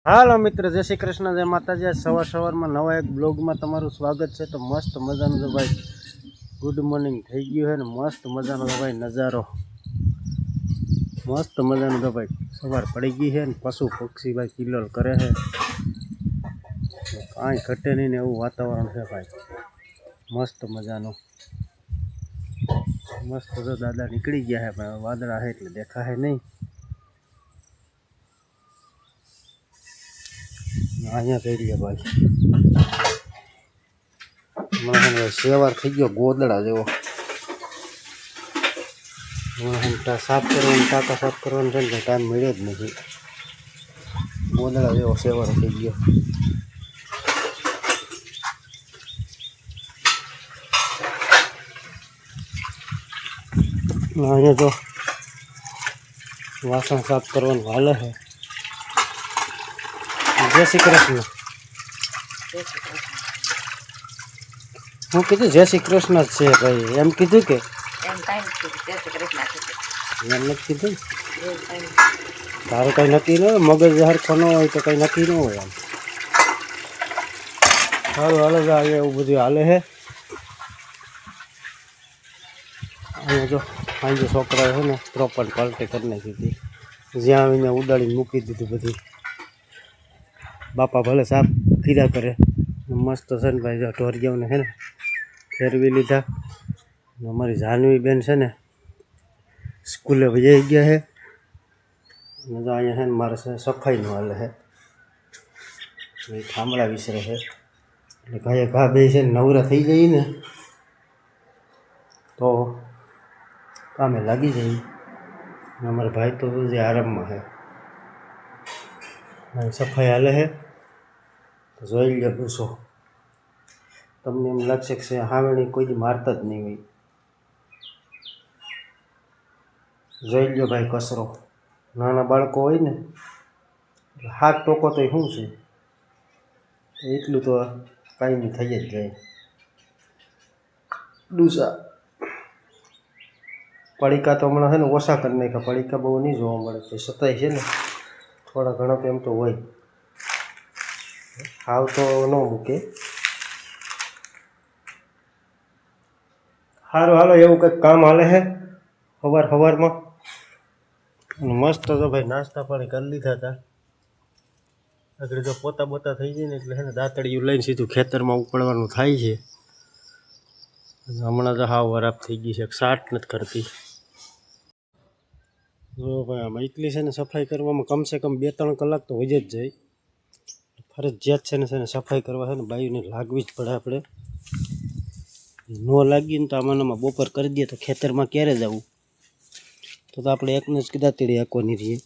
હાલો મિત્ર, જય શ્રી કૃષ્ણ, જય માતાજી। સવારમાં નવા એક બ્લોગમાં તમારું સ્વાગત છે। તો મસ્ત મજાનું તો ભાઈ ગુડ મોર્નિંગ થઈ ગયું છે ને મસ્ત મજાનો તો ભાઈ નજારો, મસ્ત મજાનું તો ભાઈ સવાર પડી ગઈ છે ને પશુ પક્ષી ભાઈ કિલ્લોલ કરે છે, કાંઈ ઘટે નહીં ને એવું વાતાવરણ છે ભાઈ મસ્ત મજાનું। મસ્ત તો દાદા નીકળી ગયા છે પણ વાદળા છે એટલે દેખાશે નહીં। અહીંયા થઈ રહ્યા ભાઈ મને સેવાર થઈ ગયો ગોદડા જેવો, સાફ કરવાનું ટાંકા સાફ કરવાનું છે ને ટાઈમ મળ્યો જ નથી, ગોદડા જેવો સેવાર થઈ ગયો। અહીંયા તો વાસણ સાફ કરવાનું હાલે છે। જય શ્રી કૃષ્ણ, હું કીધું જય શ્રી કૃષ્ણ જ છે ભાઈ, એમ કીધું કે એમ નથી કીધું, તારું કંઈ નક્કી ન હોય, મગજ હરખો ન હોય તો કંઈ નક્કી ન હોય એમ। સારું હાલે છે, અહીંયા એવું બધું હાલે છે। અહીંયા જો સાંજે છોકરાએ છે ને પ્રોપર પાલટી કરી નાખી હતી, જ્યાં આવીને ઉડાડીને મૂકી દીધું બધી। બાપા ભલે સાફ કીધા કરે, મસ્ત છે ને ભાઈ, ઢોરિયાઓને છે ને ફેરવી લીધા। અમારી જાનવી બેન છે ને સ્કૂલે જઈ ગયા છે, અને તો અહીંયા છે ને મારે છે સફાઈનું હાલે છે, થાંભળા વિસરે છે એટલે ઘાએ ઘા બે છે ને નવરા થઈ જઈએ ને તો કામે લાગી જાય। અમારા ભાઈ તો જે આરામમાં છે, સફાઈ હાલે છે તો જોઈ લે પૂછો, તમને એમ લાગશે કે હાવેણી કોઈ દી મારતા જ નહીં હોય। જોઈ લો ભાઈ કચરો, નાના બાળકો હોય ને હાથ ટોકો તો શું છે, એટલું તો કાંઈ થઈ જ જાય। ડૂસા પડીકા તો હમણાં છે ને ઓછા કરી નાખ્યા, પડીકા બહુ નહીં જોવા મળે, તો છતાંય છે ને થોડા ઘણા તો એમ તો હોય, હાવ તો ન મૂકે। સારું હાલો, એવું કંઈક કામ હાલે છે સવારમાં, મસ્ત તો ભાઈ નાસ્તા પાણી કરી લીધા હતા। આગળ જો પોતા બોતા થઈ જાય ને એટલે છે ને દાંતળિયું લઈને સીધું ખેતરમાં ઉપાડવાનું થાય છે। હમણાં તો હાવ વરાપ થઈ ગઈ છે, સાટ નથી કરતી। જો ભાઈ આમાં એટલી છે ને સફાઈ કરવામાં કમસે કમ 2-3 કલાક તો હોય જ જાય, ફરજિયાત છે ને સફાઈ કરવા છે ને બાયુને લાગવી જ પડે। આપણે ન લાગીએ ને તો આમાં બપોર કરી દઈએ તો ખેતરમાં ક્યારે જવું, તો આપણે એકને જ દાંતળી આંકવાની રહીએ।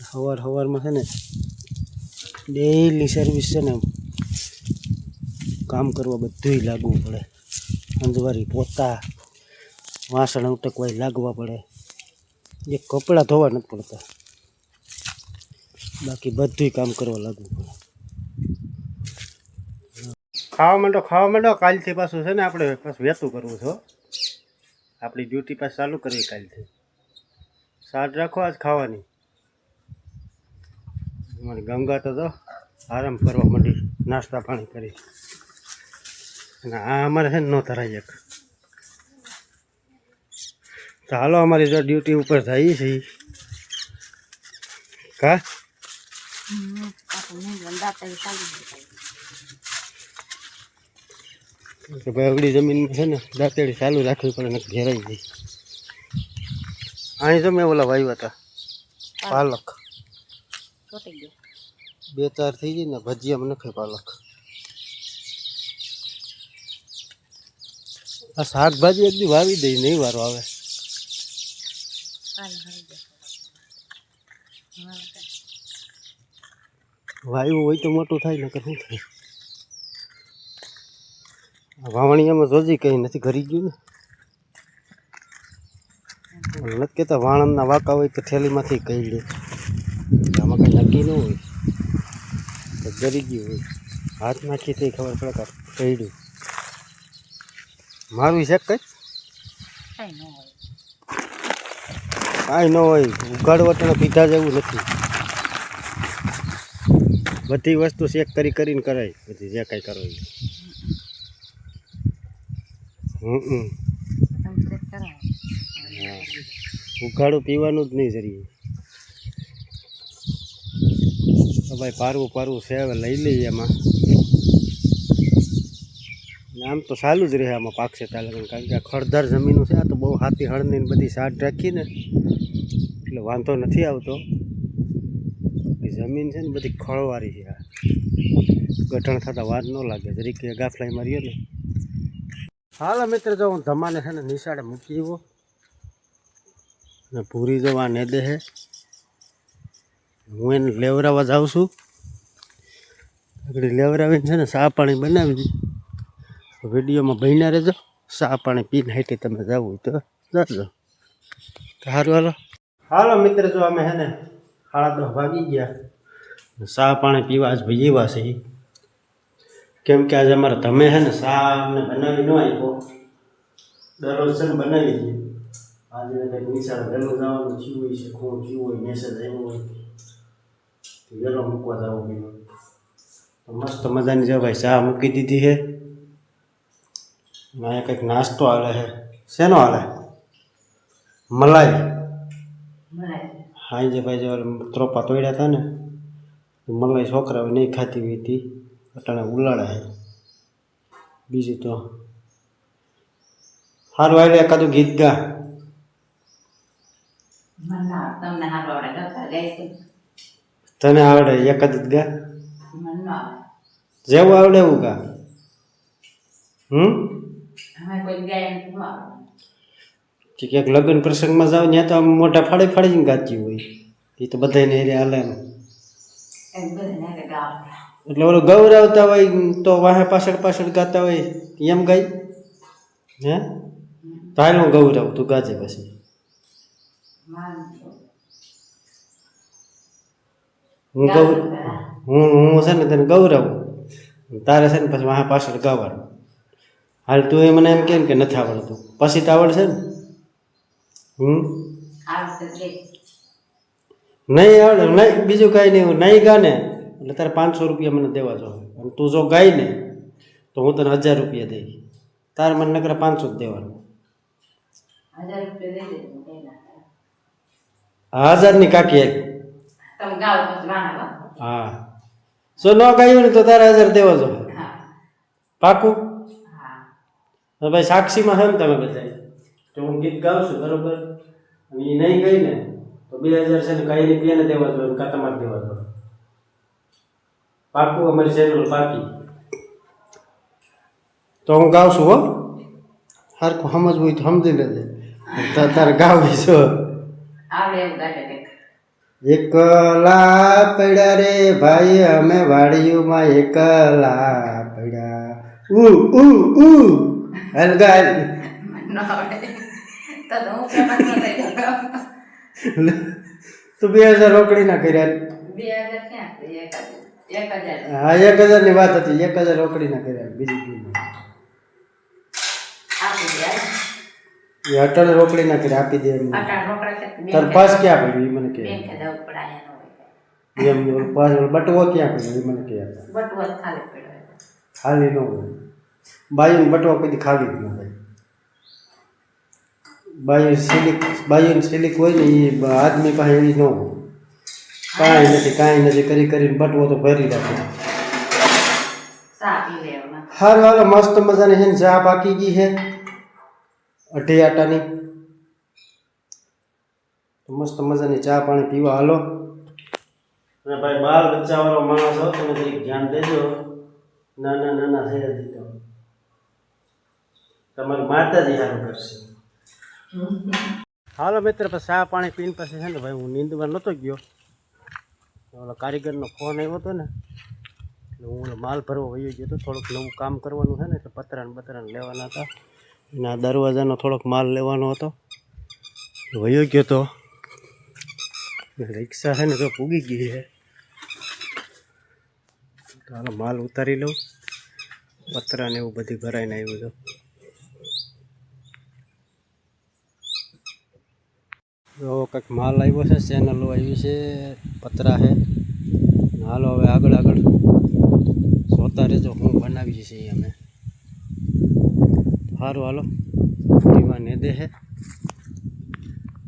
સવારમાં છે ને ડેઈલી સર્વિસ છે ને કામ કરવા બધુંય લાગવું પડે, અંજવારી પોતા વાસણ ઉટકવાય લાગવા પડે, એક કપડાં ધોવા નથી પડતા, બાકી બધુંય કામ કરવા લાગવું પડે। ખાવા માંડો કાલથી પાછું છે ને આપણે પાછું વહેતું કરવું છે, આપણી ડ્યુટી પાછી ચાલુ કરવી કાલથી। સાડ રાખો આજ ખાવાની, અમારી ગંગા તો આરામ કરવા માંડી, નાસ્તા પાણી કરી, અને આ અમારે છે ને ન ધરાય એક। તો હાલો અમારી જો ડ્યુટી ઉપર જઈએ છીએ કા કે ભાઈ અગડી જમીનમાં છે ને દાંતેડી ચાલુ રાખવી પડે ને ઘેરાઈ જાય। અહીં તો મેં ઓલા વાવ્યા હતા પાલક, 2-4 થઈ જાય ને ભજીયામાં નખે પાલક। આ શાકભાજી એક દી વાવી દઈ, નહીં વારો આવે, વાયુ હોય તો મોટું થાય ને શું થાય। વાવણીયામાં જોજી કંઈ નથી ઘરી ગયું ને, નથી કહેતા વાણંદના વાંકા હોય તો થેલીમાંથી કહી લે, આમાં કંઈ નક્કી ન હોય, તો ગરી ગયું હોય, હાથ નાખી તો ખબર પડે કે કહ્યું મારું છે કંઈ કાંઈ ન હોય, ઉગાડવટને પીધા જેવું નથી। બધી વસ્તુ ચેક કરીને કરાય બધી જે કાંઈ કરો એ. હા, ઉઘાડું પીવાનું જ નહીં જરીએ. તો ભાઈ પારવું છે, હવે લઈ લઈએ એમાં. આમ તો ચાલુ જ રહે આમાં પાકશે તાલગન, કારણ કે આ ખડધાર જમીનું છે. આ તો બહુ હાથી હળની બધી સાટ રાખીને એટલે વાંધો નથી આવતો. જમીન છે ને બધી ખળવારી છે. આ ગઠણ થતાં વાર ન લાગે, જરીક ગાફલાઈ મારીએ ને. હાલો મિત્ર, જો હું ધમાને છે ને નિશાળે મૂકી આવ્યો ને પૂરી જવા ને દે હે. હું એને લેવરાવા જાઉં છું. આગળ લેવરાવીને છે ને ચા પાણી બનાવી વિડીયોમાં બન્યા રહેજો. ચા પાણી પીને હાઈટી તમે જવું તો જજો. સારું હાલો મિત્ર, જો અમે છે ને 10:30 વાગી ગયા. ચા પાણી પીવા આજ ભાઈ એવા છે, કેમ કે આજે અમારે તમે છે ને ચા અમને બનાવી ન આપ્યો. દરરોજ છે ને બનાવી દઈએ. આજે કંઈક નિશાળે વહેલું જવાનું થયું હોય છે, ખૂણ થયું હોય, મેસેજ આવ્યો હોય વહેલો મૂકવા જવું પીવું. તો મસ્ત મજાની જો ભાઈ ચા મૂકી દીધી છે. અહીંયા કંઈક નાસ્તો હાલે છે. શેનો હાલે? મલાઈ. હા જે ભાઈ જો ત્રોપા તોડ્યા હતા ને, મલાઈ છોકરાઓ નહીં ખાતી હોય હતી અટાણે ઉલાડા છે. બીજું તો સારું હાલે. એકાદું ગીત ગા. તને આવડે? એકાદ જ ગા, જેવું આવડે એવું ગા. ક્યાંક લગ્ન પ્રસંગમાં જાવ ત્યાં તો આમ મોઢા ફાડીને ગાતી હોય. એ તો બધાને હાલે એમ. એટલે ઓલું ગૌરવતા હોય તો વાહે પાછળ ગાતા હોય એમ ગાય. હે તો હાલ હું ગૌરવ, તું ગાજે પછી. હું છે ને તને ગૌરવ, તારે છે ને પછી વાહે પાછળ ગાવાનું. હાલ તું એ મને એમ કે નથી આવડતું, પછી તો આવડશે ને. નહીં આવડે નહીં, બીજું કાંઈ નહીં. નહીં ગા ને એટલે તારે 500 રૂપિયા મને દેવા જોઈએ. અને તું જો ગાય ને તો હું તને 1000 રૂપિયા દઈ. તારે મને નકરા 500 જ દેવાનું. 1000 ની કાકી. હા, જો ન ગાયું ને તો તારે 1000 દેવા જોઈએ. પાકું? ભાઈ સાક્ષીમાં છે ને તમે બધા તો હું ગીત ગાઉં છું બરોબર, અને એ નહીં ગઈ ને તો 2000 છે ને કઈ રૂપિયાને દેવા જોઈએ, કાં તમારે દેવા જોઈએ. પાકું? અમારી ચેનલ પાકી. તો હું ગાઉં છું હો. સરખું સમજવું હોય તો સમજી લેજે. તારે ગાવી છો. એકલા પડ્યા રે ભાઈ અમે વાડીઓમાં, એકલા પડ્યા. હલગાલ તો 2000 રોકડી ના કર્યા. હા 1000 ની વાત હતી, 1000 રોકડી ના કર્યા. બીજી અટાણે રોકડી ના કર્યા, આપી દે. તાર પાસ ક્યાં પડ્યું એ મને કહે. એમ પાસ બટવો ક્યાં પડ્યો એ મને કહે. ખાલી ન હોય. બાયું બટવો કોઈ ખાલી જ ન હોય. બાયું સિલિક હોય ને એ આદમી પાસે એવી ન હોય. કાંઈ નથી કરીને બટવો તો ભરી રાખે. હારું હાલો, મસ્ત મજાની છે ને ચા પાકી ગઈ છે અઢી આટાની. મસ્ત મજાની ચા પાણી પીવા હાલો. અને ભાઈ બાર બચ્ચા વાળો માણસ હો, તમે કંઈક ધ્યાન દેજો. નાના થઈ જતી તો તમારી માતાજી સારું કરશે. હાલો મિત્ર, પછી ચા પાણી પીને પછી છે ને ભાઈ હું નીંદવા નહોતો ગયો. ઓલો કારીગરનો ફોન આવ્યો હતો ને એટલે હું માલ ભરવા વયો ગયો હતો. થોડુંક નવું કામ કરવાનું છે ને એટલે પતરાને લેવાના હતા. એના દરવાજાનો થોડોક માલ લેવાનો હતો, વયો ગયો તો. રિક્ષા છે ને તો પૂગી ગઈ છે. હાલો માલ ઉતારી લઉં. પતરાને એવું બધી ભરાઈને આવ્યું છે. જો કંઈક માલ આવ્યો છે, ચેનલો આવી છે, પતરા છે. હાલો હવે આગળ સારું હાલો પીવા નેદે છે.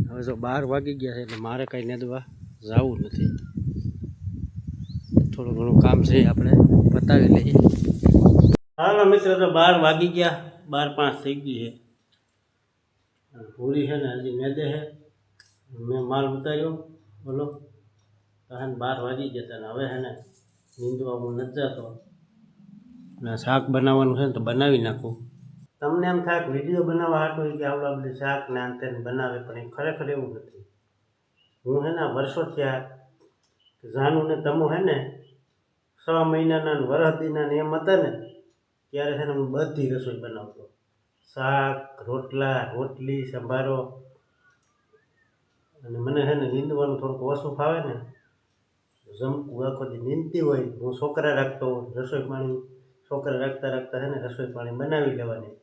હવે જો 12 વાગી ગયા છે એટલે મારે કંઈ નેદવા જવું નથી. થોડું ઘણું કામ છે આપણે પતાવી લઈએ. હાલો મિત્રો, તો 12 વાગી ગયા, 12:05 થઈ ગઈ છે. પૂરી છે ને હજી નેદે છે. મેં માલ ઉતાર્યો બોલો તો હે 12 વાગી ગયા હતા ને હવે છે ને નીંદવા હું નથી જતો. અને શાક બનાવવાનું છે ને તો બનાવી નાખું. તમને એમ થાય કે વિડીયો બનાવવા હાટું કે આવડા બધી શાક ને આમ તેને બનાવે, પણ એ ખરેખર એવું નથી. હું હે ને વર્ષોથી આ જાનું ને તમો હે ને 6 મહિનાના ને વરસદીના ને એમ હતા ને ત્યારે છે ને હું બધી રસોઈ બનાવતો. શાક, રોટલા, રોટલી, સંભારો. અને મને છે ને નીંદવાનું થોડુંક ઓછું ફાવે ને, જમવું આખો દી નીંદતી હોય. હું છોકરા રાખતો રસોઈ પાણી, છોકરા રાખતા રાખતા છે ને રસોઈ પાણી બનાવી લેવાની.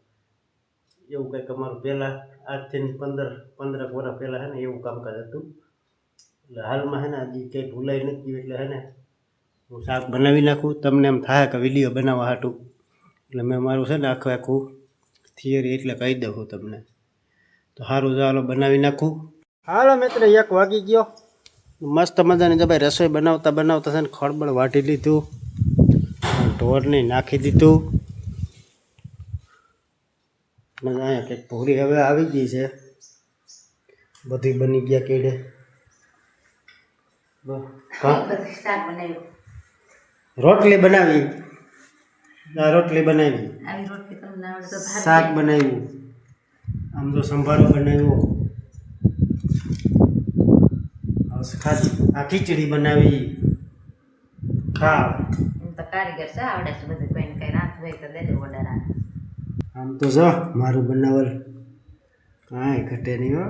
એવું કંઈક અમારું પહેલાં આજથી 15 વર્ષ પહેલાં છે ને એવું કામકાજ હતું. એટલે હાલમાં છે ને હજી કંઈ ભૂલાઈ નથી. એટલે છે ને હું શાક બનાવી નાખું. તમને એમ થાય કે વિડીયો બનાવવા હાટું એટલે મેં મારું છે ને આખું થિયરી એટલે કહી દઉં છું તમને. તો સારું ચાલો બનાવી નાખું. હાલો મિત્ર, 1 વાગી ગયો. મસ્ત મજાની જો ભાઈ રસોઈ બનાવતા બનાવતા છે ને ખળબળ વાટી લીધું, ઢોરને નાખી દીધું. અહીંયા કંઈક પૂરી હવે આવી ગઈ છે, બધી બની ગયા કેડે. રોટલી બનાવી, રોટલી બનાવી, શાક બનાવ્યું, આમ તો સંભારો બનાવ્યો, આ ખીચડી બનાવી. ખાવ તો કારીગર છે, આવડે છે બધું. કોઈને કઈ રાંધ હોય તો દેજો ઓર્ડર. આમ તો જો મારું બનાવલ કાંઈ ઘટે નહીં હો.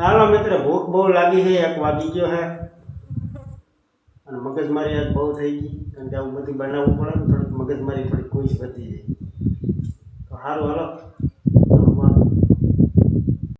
હાલો મિત્ર, ભૂખ બહુ લાગી છે, 1 વાગી ગયો છે અને મગજમારી આજ બહુ થઈ ગઈ. કારણ કે આવું બધું બનાવવું પડે ને, થોડીક મગજમારી થોડીક કોઈ વધી જાય. તો સારું હાલો